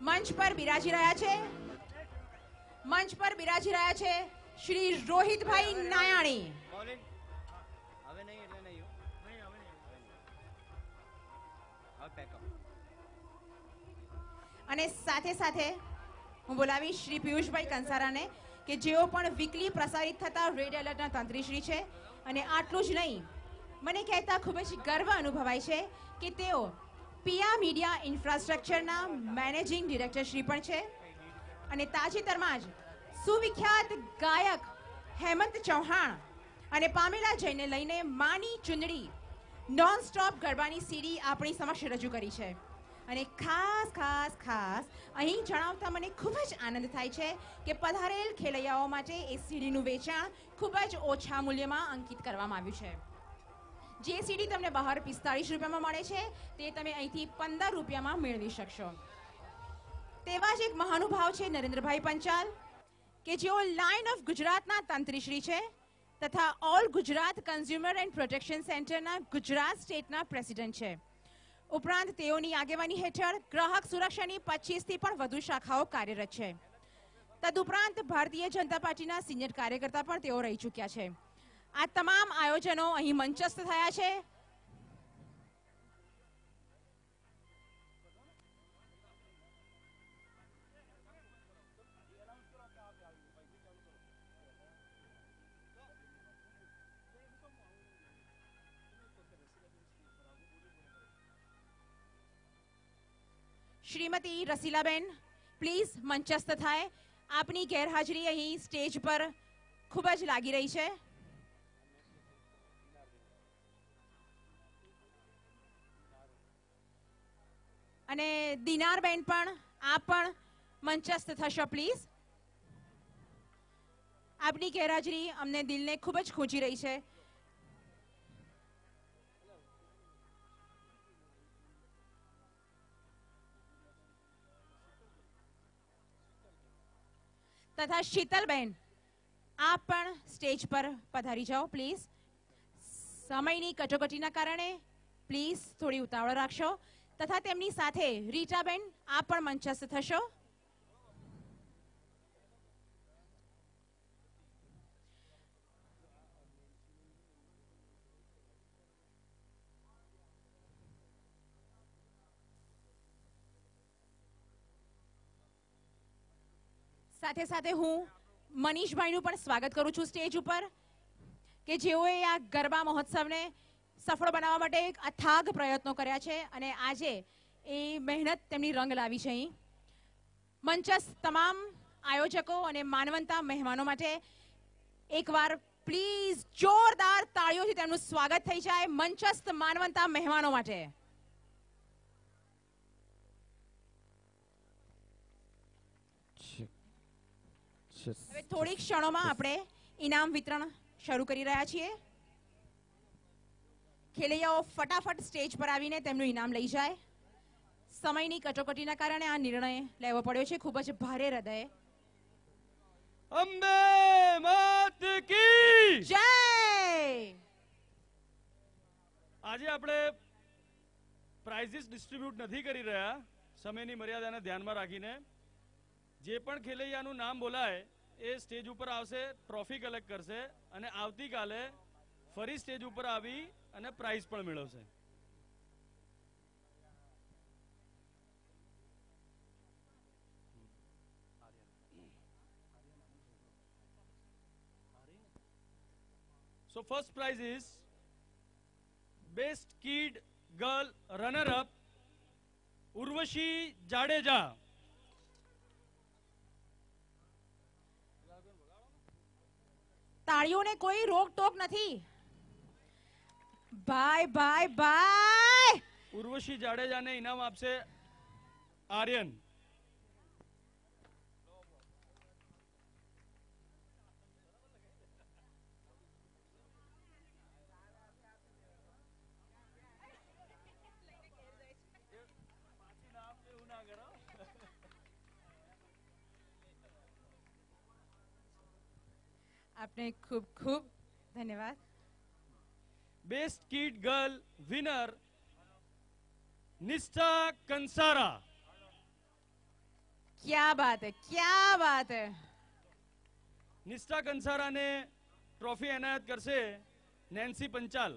મંચ પર બિરાજી રહ્યા છે શ્રી રોહિતભાઈ નાયાણી. અને સાથે સાથે હું બોલાવીશ શ્રી પિયુષભાઈ કંસારાને કે જેઓ પણ વીકલી પ્રસારિત થતા રેડ એલર્ટના તંત્રીશ્રી છે. અને આટલું જ નહીં, મને કહેતા ખૂબ જ ગર્વ અનુભવાય છે કે તેઓ પિયા મીડિયા ઇન્ફ્રાસ્ટ્રક્ચરના મેનેજિંગ ડિરેક્ટર શ્રી પણ છે. અને તાજેતરમાં જ સુવિખ્યાત ગાયક હેમંત ચૌહાણ અને પામેલા જૈનને લઈને માની ચુંદડી નોન સ્ટોપ ગરબાની સીડી આપણી સમક્ષ રજૂ કરી છે. અને ખાસ અહીં જણાવતા મને ખૂબ જ આનંદ થાય છે કે પધારેલ ખેલૈયાઓ માટે એ સીડીનું વેચાણ ખૂબ જ ઓછા મૂલ્યમાં અંકિત કરવામાં આવ્યું છે. જે સીડી તમને બહાર 45 રૂપિયામાં મળે છે તે તમે અહીંથી 15 રૂપિયામાં મેળવી શકશો. તેવા જ એક મહાનુભાવ છે નરેન્દ્રભાઈ પંચાલ કે જેઓ લાયન ઓફ ગુજરાતના તંત્રીશ્રી છે તથા all Gujarat consumer and protection સેન્ટરના ગુજરાત સ્ટેટના પ્રેસિડેન્ટ છે. ઉપરાંત તેઓની આગેવાની હેઠળ ગ્રાહક સુરક્ષાની 25 થી પણ વધુ શાખાઓ કાર્યરત છે. તદુપરાંત ભારતીય જનતા પાર્ટીના સિનિયર કાર્યકર્તા પણ તેઓ રહી ચૂક્યા છે. આ તમામ આયોજનો અહીં મંચસ્થ થયા છે. શ્રીમતી રસીલાબેન પ્લીઝ મંચસ્થ થાય. આપની ગેરહાજરી અહીં સ્ટેજ પર ખૂબ જ લાગી રહી છે. અને દિનારબેન પણ આપ પણ મંચસ્થ થશો પ્લીઝ. આપની ગેરહાજરી અમને દિલને ખૂબ જ ખૂંચી રહી છે. તથા શીતલબેન આપ પણ સ્ટેજ પર પધારી જાઓ પ્લીઝ. સમયની કટોકટીના કારણે પ્લીઝ થોડી ઉતાવળ રાખશો. તથા તેમની સાથે રીટાબેન આપ પણ મંચસ્થ થશો. સાથે સાથે હું મનીષભાઈનું પણ સ્વાગત કરું છું સ્ટેજ ઉપર કે જેઓએ આ ગરબા મહોત્સવને સફળ બનાવવા માટે એક અથાગ પ્રયત્નો કર્યા છે અને આજે એ મહેનત તેમની રંગ લાવી છે. અહીં મંચસ્થ તમામ આયોજકો અને માનવંતા મહેમાનો માટે એકવાર પ્લીઝ જોરદાર તાળીઓથી તેમનું સ્વાગત થઈ જાય. મંચસ્થ માનવંતા મહેમાનો માટે હવે થોડીક ક્ષણોમાં આપણે ઇનામ વિતરણ શરૂ કરી રહ્યા છીએ. ખેલૈયાઓ ફટાફટ સ્ટેજ પર આવીને તેમનું ઇનામ લઈ જાય. સમયની કટોકટીના કારણે આ નિર્ણય લેવો પડ્યો છે ખૂબ જ ભારે હૃદયે. અંબે માત કી જય. આજે આપણે પ્રાઇઝીસ ડિસ્ટ્રીબ્યુટ નથી કરી રહ્યા સમયની મર્યાદાને ધ્યાનમાં રાખીને. જે પણ ખેલૈયાનું નામ બોલાય એ સ્ટેજ ઉપર આવશે, ટ્રોફી કલેક્ટ કરશે અને આવતીકાલે ફરી સ્ટેજ ઉપર આવી અને પ્રાઇઝ પણ મેળવશે. So first prize is Best Kid Girl Runner Up Urvashi Jadeja. તાળીઓને કોઈ રોક ટોક નથી. બાય. ઉર્વશી જાડેજાને ઇનામ આપશે આર્યન. આપને ખૂબ ખૂબ ધન્યવાદ. બેસ્ટ કિડ ગર્લ વિનર નિષ્ઠા કંસારા. क्या बात है, क्या बात है. નિષ્ઠા કંસારાને ટ્રોફી એનાયત કરશે Nancy Panchal.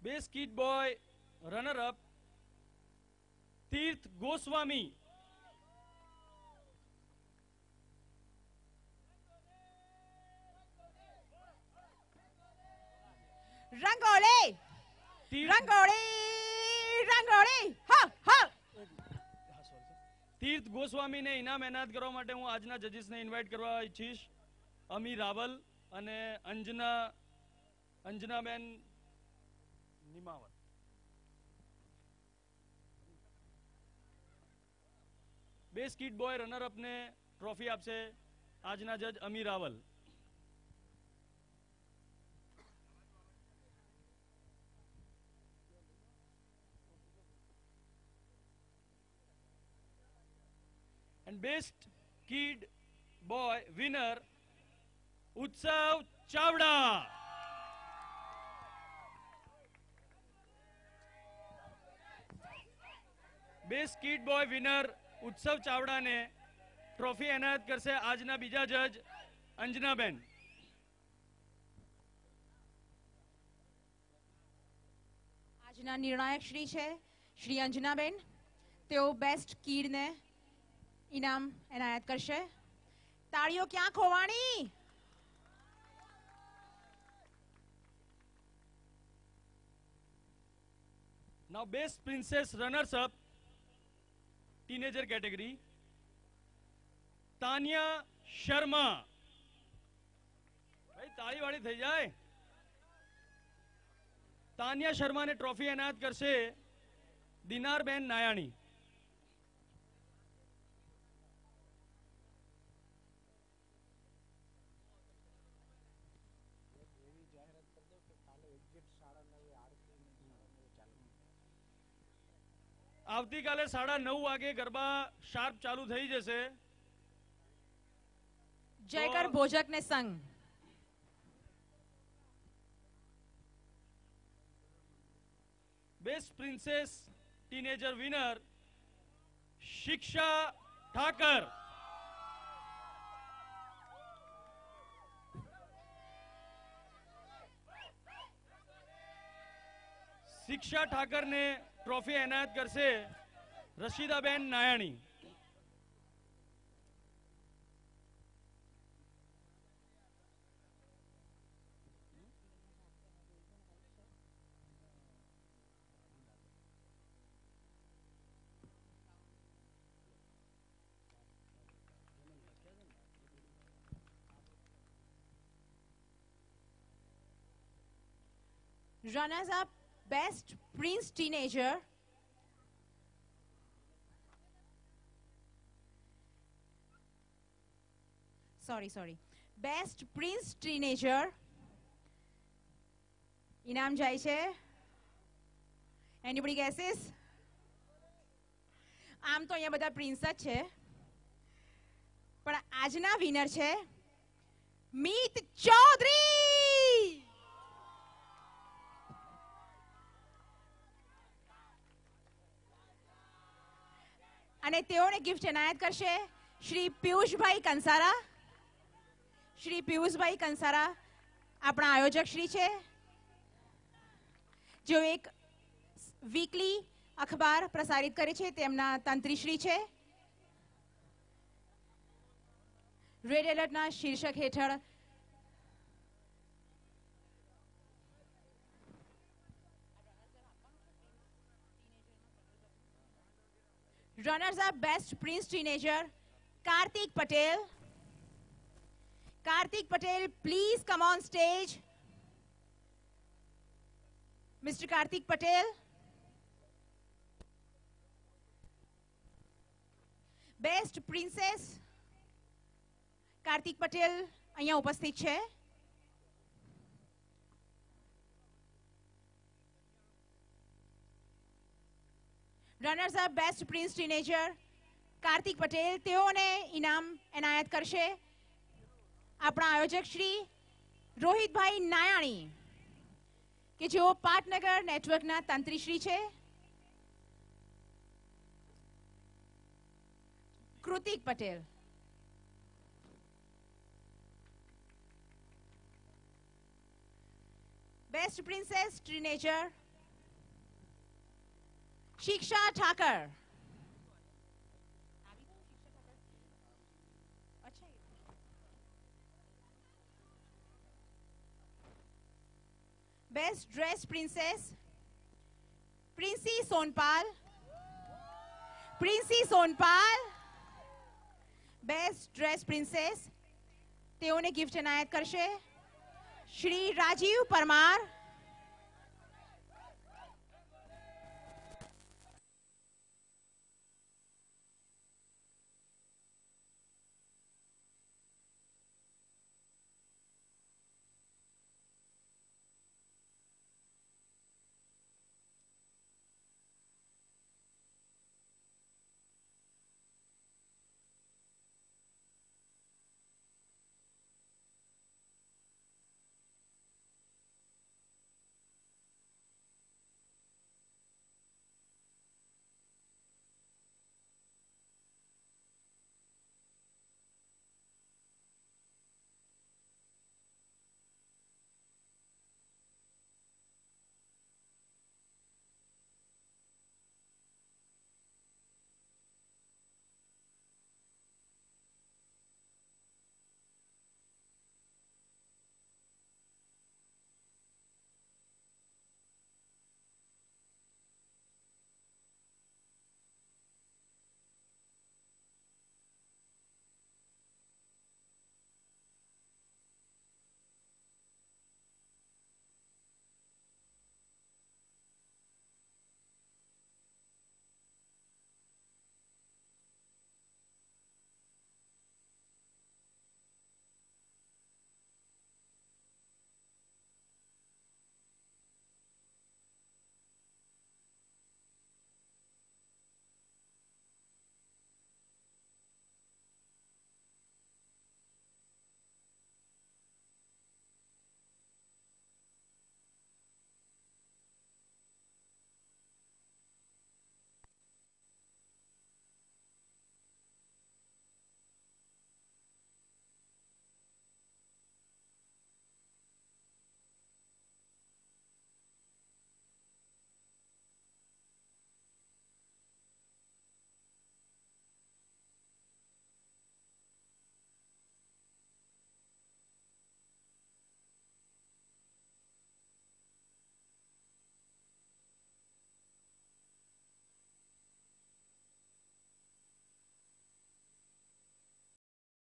Best kid boy runner up Tirth Goswami. Rangoli, rangoli, rangoli. હા હા. તીર્થ ગોસ્વામીને ઇનામ એનાયત કરવા માટે હું આજના જજીસને ઇન્વાઇટ કરવા ઈચ્છીશ. અમી રાવલ અને Anjanaben Nimavat. Best kid boy runner અપને ટ્રોફી આપશે આજના જજ Ami Raval. And best kid boy winner Utsav Chavda. Best kid boy winner Utsav ચાવડાને ટ્રોફી એનાયત કરશે આજના બીજા જજ અંજનાબેન. આજના નિર્ણાયક શ્રી છે શ્રી અંજનાબેન. તેઓ બેસ્ટ કીડને ઇનામ એનાયત કરશે. તાળીઓ ક્યાં ખોવાણી? Now best princess runners up teenager category Tania Sharma. ભાઈ તાળી વાળી થઈ જાય. તાનિયા શર્માને ટ્રોફી એનાયત કરશે દિનારબેન નાયાણી. આવતીકાલે 9:30 વાગે ગરબા શાર્પ ચાલુ થઈ જશે. જયકર ભોજકને સંગ. બેસ્ટ પ્રિન્સેસ ટીનેજર વિનર શિક્ષા ઠાકર. શિક્ષા ઠાકરને ટ્રોફી એનાયત કરશે રશીદાબેન નાયાણી. Runners up best prince teenager sorry best prince teenager ઇનામ જાય છે. Anybody guesses? આમ તો અહીંયા બધા પ્રિન્સ જ છે, પણ આજના વિનર છે મીત ચૌધરી. અને તેઓને ગિફ્ટ એનાયત કરશે શ્રી પિયુષભાઈ કંસારા. શ્રી પિયુષભાઈ કંસારા આપણા આયોજક શ્રી છે, જેઓ એક વીકલી અખબાર પ્રસારિત કરે છે. તેમના તંત્રીશ્રી છે. રેડ એલર્ટના શીર્ષક હેઠળ Runners up best prince teenager Karthik Patel. Karthik Patel, please come on stage. Mr. Karthik Patel. Best princess Karthik Patel અહીંયા ઉપસ્થિત છે. Runners up best prince teenager Kartik Patel, તેઓને ઇનામ એનાયત કરશે આપણા આયોજક શ્રી રોહિતભાઈ નાયાણી, કે જેઓ પાટનગર નેટવર્કના તંત્રીશ્રી છે. Krutik Patel, best princess teenager Shiksha Thakar, best dress princess Princy Sonpal, best dress princess, તેઓને ગિફ્ટ એનાયત કરશે શ્રી રાજીવ પરમાર.